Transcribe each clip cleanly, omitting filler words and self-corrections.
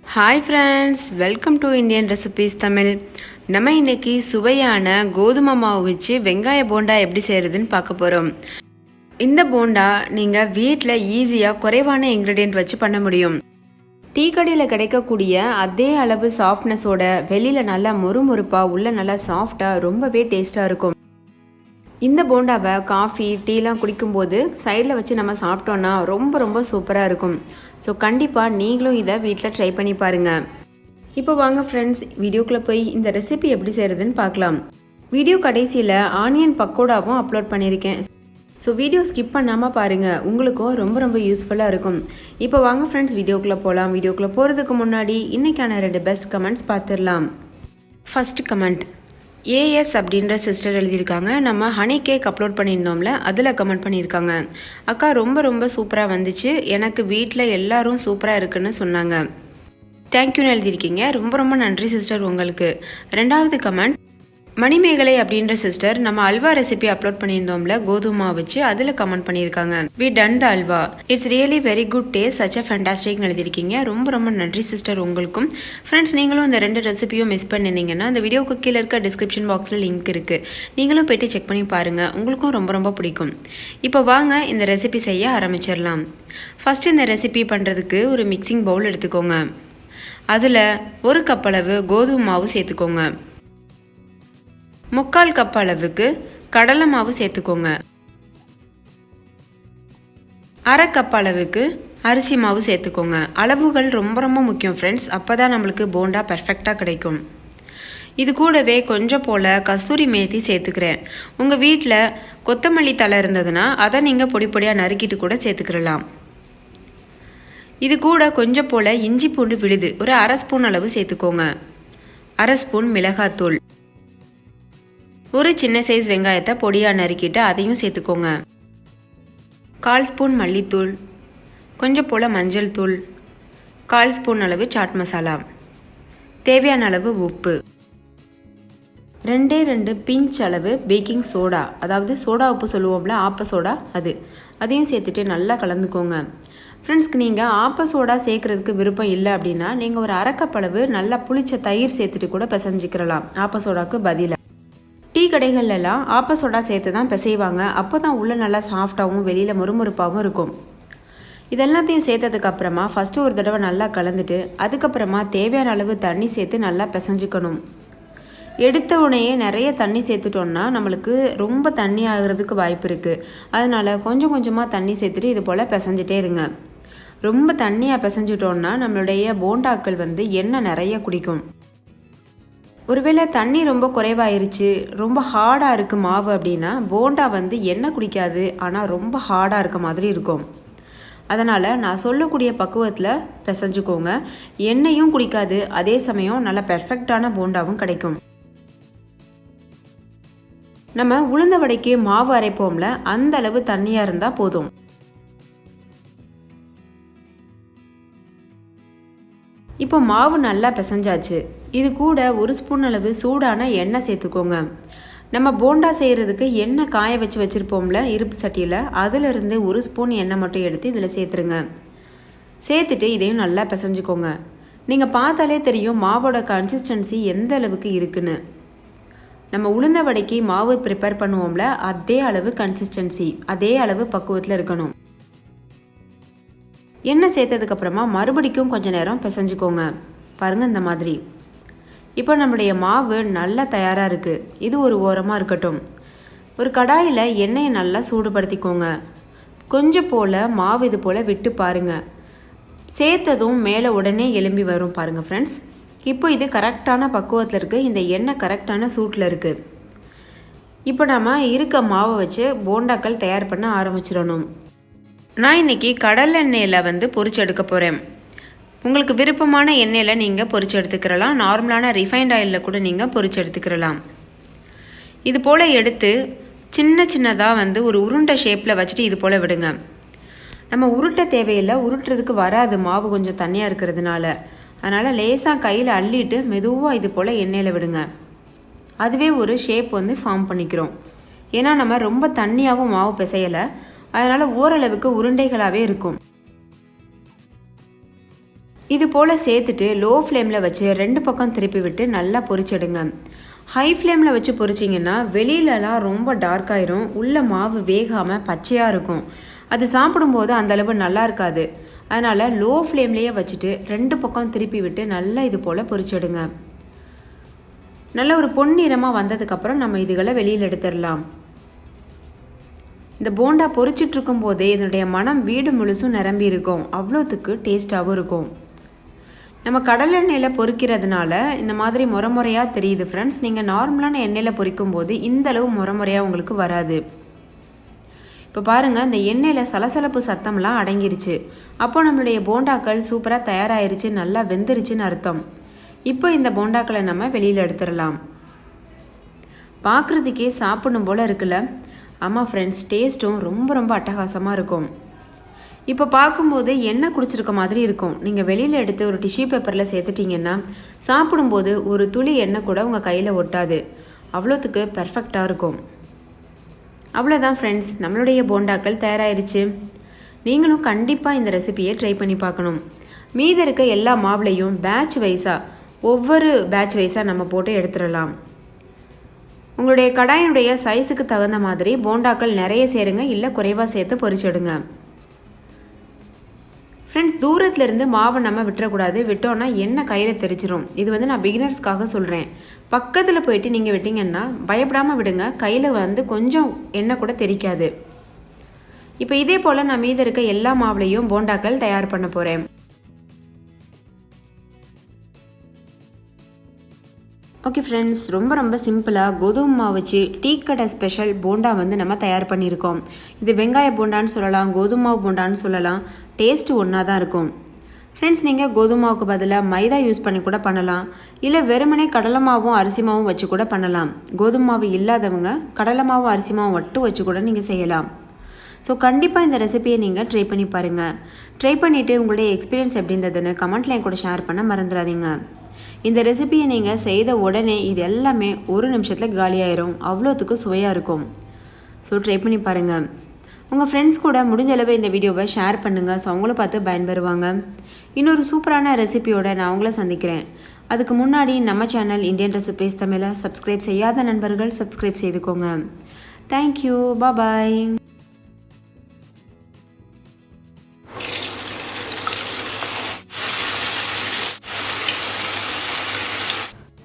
Hi friends, welcome to Indian recipes Tamil. நம்ம இன்னைக்கு சுவையான கோதுமை மாவு வச்சு வெங்காய போண்டா எப்படி செய்கிறதுன்னு பார்க்க போகிறோம். இந்த போண்டா நீங்கள் வீட்டில் ஈஸியாக குறைவான இன்க்ரீடியன்ட் வச்சு பண்ண முடியும். டீ கடையில் கிடைக்கக்கூடிய அதே அளவு சாஃப்ட்னஸோட வெளியில் நல்லா மொறுமொறுப்பாக உள்ள நல்லா சாஃப்டாக ரொம்பவே டேஸ்ட்டாக இருக்கும். இந்த போண்டாவை காஃபி டீலாம் குடிக்கும்போது சைடில் வச்சு நம்ம சாப்பிட்டோன்னா ரொம்ப ரொம்ப சூப்பராக இருக்கும். ஸோ கண்டிப்பாக நீங்களும் இதை வீட்டில் ட்ரை பண்ணி பாருங்கள். இப்போ வாங்க ஃப்ரெண்ட்ஸ், வீடியோக்குள்ளே போய் இந்த ரெசிபி எப்படி செய்கிறதுன்னு பார்க்கலாம். வீடியோ கடைசியில் ஆனியன் பக்கோடாவும் அப்லோட் பண்ணியிருக்கேன். ஸோ வீடியோ ஸ்கிப் பண்ணாமல் பாருங்கள், உங்களுக்கும் ரொம்ப ரொம்ப யூஸ்ஃபுல்லாக இருக்கும். இப்போ வாங்க ஃப்ரெண்ட்ஸ், வீடியோக்குள்ளே போகலாம். வீடியோக்குள்ளே போகிறதுக்கு முன்னாடி இன்றைக்கான 2 பெஸ்ட் கமெண்ட்ஸ் பார்த்துடலாம். ஃபஸ்ட் கமெண்ட் ஏஎஸ் அப்படின்ற சிஸ்டர் எழுதியிருக்காங்க. நம்ம ஹனி கேக் அப்லோட் பண்ணியிருந்தோம்ல, அதில் கமெண்ட் பண்ணியிருக்காங்க. அக்கா ரொம்ப ரொம்ப சூப்பராக வந்துச்சு, எனக்கு வீட்டில் எல்லாரும் சூப்பராக இருக்குன்னு சொன்னாங்க. தேங்க்யூன்னு எழுதியிருக்கீங்க. ரொம்ப ரொம்ப நன்றி சிஸ்டர் உங்களுக்கு. 2வது கமெண்ட் மணிமேகலை அப்படின்ற சிஸ்டர் நம்ம அல்வா ரெசிபி அப்லோட் பண்ணியிருந்தோம்ல கோதுமை வச்சு, அதில் கமெண்ட் பண்ணியிருக்காங்க. We done the halwa, it's really very good taste, such a fantastic எழுதியிருக்கீங்க. ரொம்ப ரொம்ப நன்றி சிஸ்டர் உங்களுக்கும். ஃப்ரெண்ட்ஸ், நீங்களும் இந்த 2 ரெசிபியும் மிஸ் பண்ணியிருந்தீங்கன்னா அந்த வீடியோக்கு கீழே இருக்க டிஸ்கிரிப்ஷன் பாக்ஸில் லிங்க் இருக்குது, நீங்களும் போய்ட்டு செக் பண்ணி பாருங்கள், உங்களுக்கும் ரொம்ப ரொம்ப பிடிக்கும். இப்போ வாங்க இந்த ரெசிபி செய்ய ஆரம்பிச்சிடலாம். ஃபஸ்ட்டு இந்த ரெசிபி பண்ணுறதுக்கு ஒரு மிக்சிங் பவுல் எடுத்துக்கோங்க. அதில் 1 கப் அளவு கோதுமை மாவு சேர்த்துக்கோங்க. 3/4 கப் அளவுக்கு கடலை மாவு சேர்த்துக்கோங்க. 1/2 கப் அளவுக்கு அரிசி மாவு சேர்த்துக்கோங்க. அளவுகள் ரொம்ப ரொம்ப முக்கியம் ஃப்ரெண்ட்ஸ், அப்போ தான் நம்மளுக்கு போண்டா பர்ஃபெக்டாக கிடைக்கும். இது கூடவே கொஞ்சம் போல் கஸ்தூரி மேத்தி சேர்த்துக்கிறேன். உங்கள் வீட்டில் கொத்தமல்லி தழை இருந்ததுன்னா அதை நீங்கள் பொடி பொடியாக நறுக்கிட்டு கூட சேர்த்துக்கிறலாம். இது கூட கொஞ்சம் போல் இஞ்சி பூண்டு விழுது ஒரு 1/2 ஸ்பூன் அளவு சேர்த்துக்கோங்க. 1/2 ஸ்பூன் மிளகாத்தூள், ஒரு சின்ன சைஸ் வெங்காயத்தை பொடியாக நறுக்கிட்டு அதையும் சேர்த்துக்கோங்க. 1/4 ஸ்பூன் மல்லித்தூள், கொஞ்சம் போல் மஞ்சள் தூள், 1/4 ஸ்பூன் அளவு சாட் மசாலா, தேவையான அளவு உப்பு, 2 பிஞ்ச் அளவு பேக்கிங் சோடா, அதாவது சோடா உப்பு சொல்லுவோம்ல, ஆப்ப சோடா, அதையும் சேர்த்துட்டு நல்லா கலந்துக்கோங்க. ஃப்ரெண்ட்ஸ்க்கு நீங்கள் ஆப்ப சோடா சேர்க்குறதுக்கு விருப்பம் இல்லை அப்படின்னா நீங்கள் ஒரு 1/2 கப் அளவு நல்லா புளிச்ச தயிர் சேர்த்துட்டு கூட பிசைஞ்சிக்கிறலாம் ஆப்ப சோடாவுக்கு பதிலாக. டீ கடைகள்லாம் ஆப்ப சோடா சேர்த்து தான் பிசைவாங்க, அப்போ தான் உள்ளே நல்லா சாஃப்டாகவும் வெளியில் மொறுமொறுப்பாகவும் இருக்கும். இதெல்லாத்தையும் சேர்த்ததுக்கப்புறமா ஃபஸ்ட்டு ஒரு தடவை நல்லா கலந்துட்டு அதுக்கப்புறமா தேவையான அளவு தண்ணி சேர்த்து நல்லா பிசைஞ்சிக்கணும். எடுத்த உடனே நிறைய தண்ணி சேர்த்துட்டோன்னா நம்மளுக்கு ரொம்ப தண்ணி ஆகிறதுக்கு வாய்ப்பு இருக்குது. அதனால் கொஞ்சம் கொஞ்சமாக தண்ணி சேர்த்துட்டு இது போல் பிசைஞ்சிட்டே இருங்க. ரொம்ப தண்ணியாக பிசைஞ்சிட்டோன்னா நம்மளுடைய போண்டாக்கள் எண்ணெய் நிறைய குடிக்கும். ஒருவேளை தண்ணி ரொம்ப குறைவாயிருச்சு, ரொம்ப ஹார்டாக இருக்குது மாவு அப்படின்னா போண்டா எண்ணெய் குடிக்காது, ஆனால் ரொம்ப ஹார்டாக இருக்க மாதிரி இருக்கும். அதனால் நான் சொல்லக்கூடிய பக்குவத்தில் பிசைஞ்சுக்கோங்க. எண்ணெயும் குடிக்காது, அதே சமயம் நல்ல பெர்ஃபெக்டான போண்டாவும் கிடைக்கும். நம்ம உளுந்த வடைக்கு மாவு அரைப்போம்ல, அந்த அளவு தண்ணியாக இருந்தால் போதும். இப்போ மாவு நல்லா பிசைஞ்சாச்சு. இது கூட 1 ஸ்பூன் அளவு சூடான எண்ணெய் சேர்த்துக்கோங்க. நம்ம போண்டா செய்கிறதுக்கு எண்ணெய் காய வச்சு வச்சுருப்போம்ல இருப்பு சட்டியில், அதிலிருந்து 1 ஸ்பூன் எண்ணெய் மட்டும் எடுத்து இதில் சேர்த்துருங்க. சேர்த்துட்டு இதையும் நல்லா பிசைஞ்சுக்கோங்க. நீங்கள் பார்த்தாலே தெரியும் மாவோட கன்சிஸ்டன்சி எந்த அளவுக்கு இருக்குன்னு. நம்ம உளுந்த வடைக்கு மாவு ப்ரிப்பேர் பண்ணுவோம்ல, அதே அளவு கன்சிஸ்டன்சி, அதே அளவு பக்குவத்தில் இருக்கணும். எண்ணெய் சேர்த்ததுக்கப்புறமா மறுபடிக்கும் கொஞ்சம் நேரம் பிசைஞ்சுக்கோங்க. பாருங்கள் இந்த மாதிரி. இப்போ நம்மளுடைய மாவு நல்லா தயாராக இருக்குது. இது ஒரு ஓரமாக இருக்கட்டும். ஒரு கடாயில் எண்ணெயை நல்லா சூடுபடுத்திக்கோங்க. கொஞ்சம் போல் மாவு இது போல் விட்டு பாருங்கள். சேர்த்ததும் மேலே உடனே எலும்பி வரும் பாருங்கள் ஃப்ரெண்ட்ஸ். இப்போ இது கரெக்டான பக்குவத்தில் இருக்குது. இந்த எண்ணெய் கரெக்டான சூட்டில் இருக்குது. இப்போ நம்ம இருக்க மாவை வச்சு போண்டாக்கள் தயார் பண்ண ஆரம்பிச்சிடணும். நான் இன்றைக்கி கடல் எண்ணெயில் பொரிச்சு எடுக்க போகிறேன். உங்களுக்கு விருப்பமான எண்ணெயில் நீங்கள் பொரிச்சு எடுத்துக்கிறலாம். நார்மலான ரிஃபைண்ட் ஆயிலில் கூட நீங்கள் பொரிச்சு எடுத்துக்கிறலாம். இது போல் எடுத்து சின்ன சின்னதாக ஒரு உருண்டை ஷேப்பில் வச்சுட்டு இது போல் விடுங்க. நம்ம உருட்ட தேவையில்லை, உருட்டுறதுக்கு வராது மாவு கொஞ்சம் தண்ணியாக இருக்கிறதுனால. அதனால் லேசாக கையில் அள்ளிட்டு மெதுவாக இது போல் எண்ணெயில் விடுங்க. அதுவே ஒரு ஷேப் ஃபார்ம் பண்ணிக்கிறோம். ஏன்னா நம்ம ரொம்ப தண்ணியாகவும் மாவு பிசையலை, அதனால் ஓரளவுக்கு உருண்டைகளாகவே இருக்கும். இது போல் சேர்த்துட்டு லோ ஃப்ளேமில் வச்சு 2 பக்கம் திருப்பி விட்டு நல்லா பொரிச்செடுங்க. ஹை ஃப்ளேமில் வச்சு பொரிச்சிங்கன்னா வெளியிலலாம் ரொம்ப டார்க் ஆயிரும், உள்ள மாவு வேகாமல் பச்சையாக இருக்கும். அது சாப்பிடும்போது அந்தளவு நல்லா இருக்காது. அதனால் லோ ஃப்ளேம்லேயே வச்சுட்டு 2 பக்கம் திருப்பி விட்டு நல்லா இது போல் பொரிச்செடுங்க. நல்ல ஒரு பொன்னிறமாக வந்ததுக்கப்புறம் நம்ம இதுகளை வெளியில் எடுத்துடலாம். இந்த போண்டா பொரிச்சிட்ருக்கும் போதே இதனுடைய மனம் வீடு முழுசும் நிரம்பி இருக்கும். அவ்வளோத்துக்கு டேஸ்ட்டாகவும் இருக்கும். நம்ம கடலெண்ணெயில் பொரிக்கிறதுனால இந்த மாதிரி முறையாக தெரியுது ஃப்ரெண்ட்ஸ். நீங்கள் நார்மலான எண்ணெயில் பொரிக்கும் போது இந்தளவு முறையாக உங்களுக்கு வராது. இப்போ பாருங்கள், இந்த எண்ணெயில் சலசலப்பு சத்தம்லாம் அடங்கிருச்சு. அப்போ நம்மளுடைய போண்டாக்கள் சூப்பராக தயாராகிருச்சு, நல்லா வெந்துருச்சுன்னு அர்த்தம். இப்போ இந்த போண்டாக்களை நம்ம வெளியில் எடுத்துடலாம். பார்க்குறதுக்கே சாப்பிடணும் போல் இருக்குல்ல? ஆமாம் ஃப்ரெண்ட்ஸ், டேஸ்ட்டும் ரொம்ப அட்டகாசமாக இருக்கும். இப்போ பார்க்கும்போது எண்ணெய் குடிச்சிருக்க மாதிரி இருக்கும். நீங்கள் வெளியில் எடுத்து ஒரு டிஷ்யூ பேப்பரில் சேர்த்துட்டிங்கன்னா சாப்பிடும்போது ஒரு துளி எண்ணெய் கூட உங்கள் கையில் ஒட்டாது. அவ்வளோத்துக்கு பெர்ஃபெக்டாக இருக்கும். அவ்வளோதான் ஃப்ரெண்ட்ஸ், நம்மளுடைய போண்டாக்கள் தயாராகிருச்சு. நீங்களும் கண்டிப்பாக இந்த ரெசிபியை ட்ரை பண்ணி பார்க்கணும். மீதி இருக்க எல்லா மாவுலையும் ஒவ்வொரு பேட்ச் வைஸாக நம்ம போட்டு எடுத்துடலாம். உங்களுடைய கடாயினுடைய சைஸுக்கு தகுந்த மாதிரி போண்டாக்கள் நிறைய சேருங்க, இல்லை குறைவாக சேர்த்து பொரிச்சிடுங்க. ஃப்ரெண்ட்ஸ், தூரத்துலேருந்து மாவை நம்ம விட்டுறக்கூடாது. விட்டோன்னா எண்ணெய் கையில் தெரிச்சிரும். இது நான் பிகினர்ஸ்க்காக சொல்கிறேன். பக்கத்தில் போயிட்டு நீங்கள் விட்டிங்கன்னா பயப்படாமல் விடுங்க, கையில் கொஞ்சம் எண்ணெய் கூட தெரிக்காது. இப்போ இதே போல் நான் மீதி இருக்க எல்லா மாவுலையும் போண்டாக்கள் தயார் பண்ண போகிறேன். ஓகே ஃப்ரெண்ட்ஸ், ரொம்ப சிம்பிளாக கோதுமை மாவு வச்சு டீ கடை ஸ்பெஷல் போண்டா நம்ம தயார் பண்ணியிருக்கோம். இது வெங்காய போண்டான்னு சொல்லலாம், கோதுமை மாவு போண்டான்னு சொல்லலாம். டேஸ்ட்டு ஒன்றா தான் இருக்கும். ஃப்ரெண்ட்ஸ், நீங்கள் கோதுமை மாவுக்கு பதிலாக மைதா யூஸ் பண்ணி கூட பண்ணலாம், இல்லை வெறுமனே கடலை மாவும் அரிசி மாவும் வச்சு கூட பண்ணலாம். கோதுமை மாவு இல்லாதவங்க கடலை மாவும் அரிசி மாவும் மட்டும் வச்சு கூட நீங்கள் செய்யலாம். ஸோ கண்டிப்பாக இந்த ரெசிபியை நீங்கள் ட்ரை பண்ணி பாருங்கள். ட்ரை பண்ணிவிட்டு உங்களுடைய எக்ஸ்பீரியன்ஸ் எப்படி இருந்ததுன்னு கமெண்ட்டில் என் கூட ஷேர் பண்ண மறந்துடாதீங்க. இந்த ரெசிபியை நீங்கள் செய்த உடனே இது எல்லாமே 1 நிமிஷத்தில் காலியாயிரும். அவ்வளோத்துக்கு சுவையாக இருக்கும். ஸோ ட்ரை பண்ணி பாருங்கள். உங்கள் ஃப்ரெண்ட்ஸ் கூட முடிஞ்ச அளவு இந்த வீடியோவை ஷேர் பண்ணுங்கள். ஸோ அவங்கள பார்த்து பயன்பெறுவாங்க. இன்னொரு சூப்பரான ரெசிபியோட நான் உங்களை சந்திக்கிறேன். அதுக்கு முன்னாடி நம்ம சேனல் இந்தியன் ரெசிபீஸ் தமிழை சப்ஸ்கிரைப் செய்யாத நண்பர்கள் சப்ஸ்கிரைப் செய்துக்கோங்க. தேங்க்யூ, பாய்.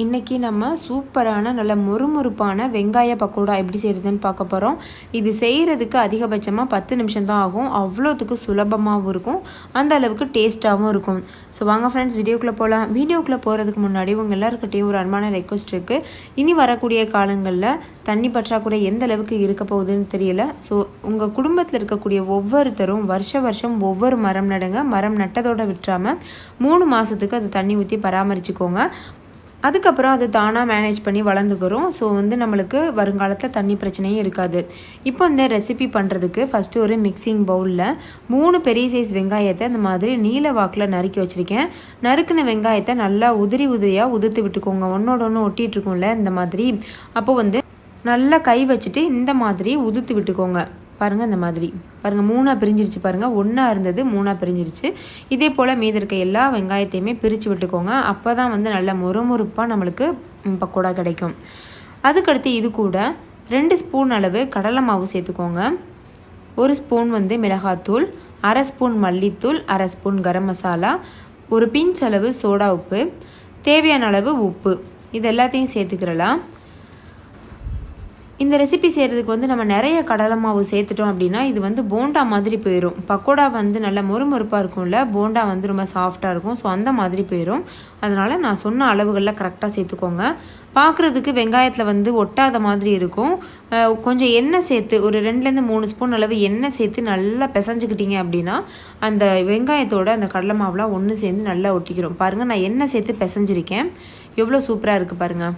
இன்றைக்கி நம்ம சூப்பரான நல்ல மொறுமொறுப்பான வெங்காய பக்கோடா எப்படி செய்கிறதுன்னு பார்க்க போகிறோம். இது செய்கிறதுக்கு அதிகபட்சமாக 10 நிமிஷம் தான் ஆகும். அவ்வளோத்துக்கு சுலபமாகவும் இருக்கும், அந்த அளவுக்கு டேஸ்ட்டாகவும் இருக்கும். ஸோ வாங்க ஃப்ரெண்ட்ஸ், வீடியோக்குள்ளே போகலாம். வீடியோக்குள்ளே போகிறதுக்கு முன்னாடி உங்கள் எல்லாருக்கிட்டையும் ஒரு அன்பான ரெக்வஸ்ட் இருக்குது. இனி வரக்கூடிய காலங்களில் தண்ணி பற்றாக்குறை எந்த அளவுக்கு இருக்க போகுதுன்னு தெரியல. ஸோ உங்கள் குடும்பத்தில் இருக்கக்கூடிய ஒவ்வொருத்தரும் வருஷம் ஒவ்வொரு மரம் நடுங்க. மரம் நட்டதோடு விட்டுறாமல் 3 மாதத்துக்கு அது தண்ணி ஊற்றி பராமரிச்சுக்கோங்க. அதுக்கப்புறம் அது தானாக மேனேஜ் பண்ணி வளர்ந்துக்கிறோம். ஸோ நம்மளுக்கு வருங்காலத்தில் தண்ணி பிரச்சனையும் இருக்காது. இப்போ இந்த ரெசிபி பண்ணுறதுக்கு ஃபஸ்ட்டு ஒரு மிக்சிங் பவுலில் 3 பெரிய சைஸ் வெங்காயத்தை அந்த மாதிரி நீல வாக்கில் நறுக்கி வச்சுருக்கேன். நறுக்கின வெங்காயத்தை நல்லா உதிரியாக உதிர்த்து விட்டுக்கோங்க. ஒன்றோட ஒன்று ஒட்டிகிட்ருக்கோம்ல இந்த மாதிரி. அப்போது நல்லா கை வச்சுட்டு இந்த மாதிரி உதிர்த்து விட்டுக்கோங்க. பாருங்கள், இந்த மாதிரி பாருங்கள், 3ஆக பிரிஞ்சிருச்சு. பாருங்கள், 1ஆ இருந்தது 3ஆக பிரிஞ்சிருச்சு. இதே போல் மீதி இருக்க எல்லா வெங்காயத்தையுமே பிரித்து விட்டுக்கோங்க. அப்போ தான் நல்ல மொறுமொறுப்பாக நம்மளுக்கு பக்கோடா கிடைக்கும். அதுக்கடுத்து இது கூட 2 ஸ்பூன் அளவு கடலை மாவு சேர்த்துக்கோங்க. 1 ஸ்பூன் மிளகாத்தூள், 1/2 ஸ்பூன் மல்லித்தூள், 1/2 ஸ்பூன் கரம் மசாலா, ஒரு பிஞ்ச் அளவு சோடா உப்பு, தேவையான அளவு உப்பு, இது எல்லாத்தையும் சேர்த்துக்கிறலாம். இந்த ரெசிபி செய்கிறதுக்கு நம்ம நிறைய கடலை மாவு சேர்த்துட்டோம் அப்படின்னா இது போண்டா மாதிரி போயிடும். பக்கோடா நல்ல மொறுமொறுப்பாக இருக்கும்ல, போண்டா ரொம்ப சாஃப்டாக இருக்கும். ஸோ அந்த மாதிரி போயிடும். அதனால் நான் சொன்ன அளவுகளில் கரெக்டாக சேர்த்துக்கோங்க. பார்க்குறதுக்கு வெங்காயத்தில் ஒட்டாத மாதிரி இருக்கும். கொஞ்சம் எண்ணெய் சேர்த்து ஒரு 2லேருந்து 3 ஸ்பூன் அளவு எண்ணெய் சேர்த்து நல்லா பிசைஞ்சிக்கிட்டீங்க அப்படின்னா அந்த வெங்காயத்தோட அந்த கடலை மாவுலாம் ஒன்று சேர்ந்து நல்லா ஒட்டிக்கிறோம். பாருங்கள், நான் எண்ணெய் சேர்த்து பிசைஞ்சிருக்கேன். எவ்வளோ சூப்பராக இருக்குது பாருங்கள்.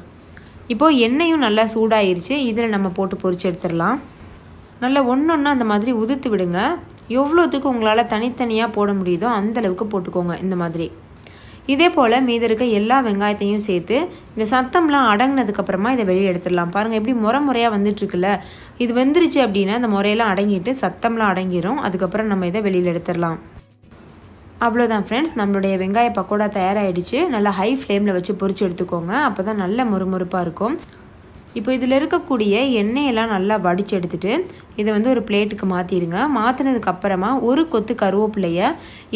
இப்போது எண்ணெயும் நல்லா சூடாயிருச்சு. இதில் நம்ம போட்டு பொரிச்சு எடுத்துடலாம். நல்லா ஒன்றா அந்த மாதிரி உதிர்த்து விடுங்க. எவ்வளோத்துக்கு உங்களால் தனித்தனியாக போட முடியுதோ அந்தளவுக்கு போட்டுக்கோங்க இந்த மாதிரி. இதே போல் மீதி இருக்க எல்லா வெங்காயத்தையும் சேர்த்து இந்த சத்தம்லாம் அடங்கினதுக்கப்புறமா இதை வெளியே எடுத்துடலாம். பாருங்கள், எப்படி முறையாக வந்துட்டுருக்குல்ல. இது வெந்துருச்சு அப்படின்னா இந்த முறையெல்லாம் அடங்கிட்டு சத்தம்லாம் அடங்கிடும். அதுக்கப்புறம் நம்ம இதை வெளியில் எடுத்துடலாம். அவ்வளோதான் ஃப்ரெண்ட்ஸ், நம்மளுடைய வெங்காய பக்கோடா தயாராகிடுச்சு. நல்லா ஹை ஃப்ளேமில் வச்சு பொரிச்சு எடுத்துக்கோங்க. அப்போ தான் நல்ல முறுமுறுப்பாக இருக்கும். இப்போ இதில் இருக்கக்கூடிய எண்ணெயெல்லாம் நல்லா வடித்து எடுத்துகிட்டு இதை ஒரு பிளேட்டுக்கு மாற்றிடுங்க. மாற்றினதுக்கப்புறமா ஒரு கொத்து கருவேப்பிலையை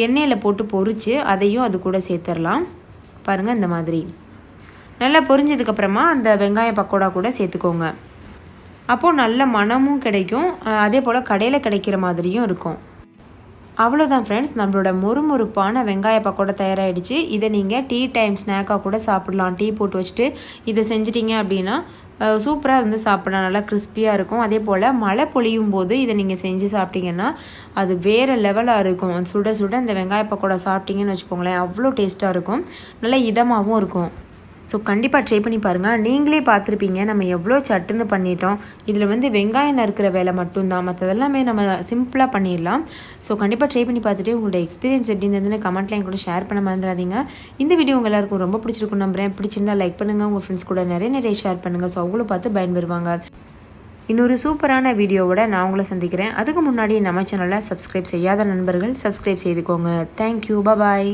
எண்ணெயில் போட்டு பொரித்து அதையும் அது கூட சேர்த்துடலாம். பாருங்கள், இந்த மாதிரி நல்லா பொரிஞ்சதுக்கப்புறமா அந்த வெங்காய பக்கோடா கூட சேர்த்துக்கோங்க. அப்போது நல்ல மணமும் கிடைக்கும், அதே போல் கடையில் கிடைக்கிற மாதிரியும் இருக்கும். அவ்வளோதான் ஃப்ரெண்ட்ஸ், நம்மளோட முறுமுறுப்பான வெங்காய பக்கோடா தயாராகிடுச்சு. இதை நீங்கள் டீ டைம் ஸ்நாக்காக கூட சாப்பிடலாம். டீ போட்டு வச்சுட்டு இதை செஞ்சிட்டிங்க அப்படின்னா சூப்பராக சாப்பிடலாம். நல்லா கிறிஸ்பியாக இருக்கும். அதே போல் மழை பொழியும் போது இதை நீங்கள் செஞ்சு சாப்பிட்டீங்கன்னா அது வேறு லெவலாக இருக்கும். சுட சுட இந்த வெங்காய பக்கோடா சாப்பிட்டீங்கன்னு வச்சுக்கோங்களேன், அவ்வளோ டேஸ்ட்டாக இருக்கும். நல்லா இதமாகவும் இருக்கும். ஸோ கண்டிப்பாக ட்ரை பண்ணி பாருங்கள். நீங்களே பார்த்துருப்பீங்க நம்ம எவ்வளோ சட்டுன்னு பண்ணிட்டோம். இதில் வெங்காயம் நறுக்கிற வேலை மட்டும்தான், மற்றதெல்லாமே நம்ம சிம்பிளாக பண்ணிடலாம். ஸோ கண்டிப்பாக ட்ரை பண்ணி பார்த்துட்டு உங்களோட எக்ஸ்பீரியன்ஸ் எப்படி இருந்ததுன்னு கமெண்ட்லையும் கூட ஷேர் பண்ண மறந்துடாதீங்க. இந்த வீடியோ உங்கள் எல்லாருக்கும் ரொம்ப பிடிச்சிருக்கும் நம்புறேன். பிடிச்சிருந்தா லைக் பண்ணுங்கள், உங்கள் ஃப்ரெண்ட்ஸ் கூட நிறைய ஷேர் பண்ணுங்கள். ஸோ அவங்களும் பார்த்து பயன்பெறுவாங்க. இன்னொரு சூப்பரான வீடியோவோட நான் உங்களை சந்திக்கிறேன். அதுக்கு முன்னாடி நம்ம சேனலை சப்ஸ்கிரைப் செய்யாத நண்பர்கள் சப்ஸ்கிரைப் செய்துக்கோங்க. தேங்க்யூ, பாய்.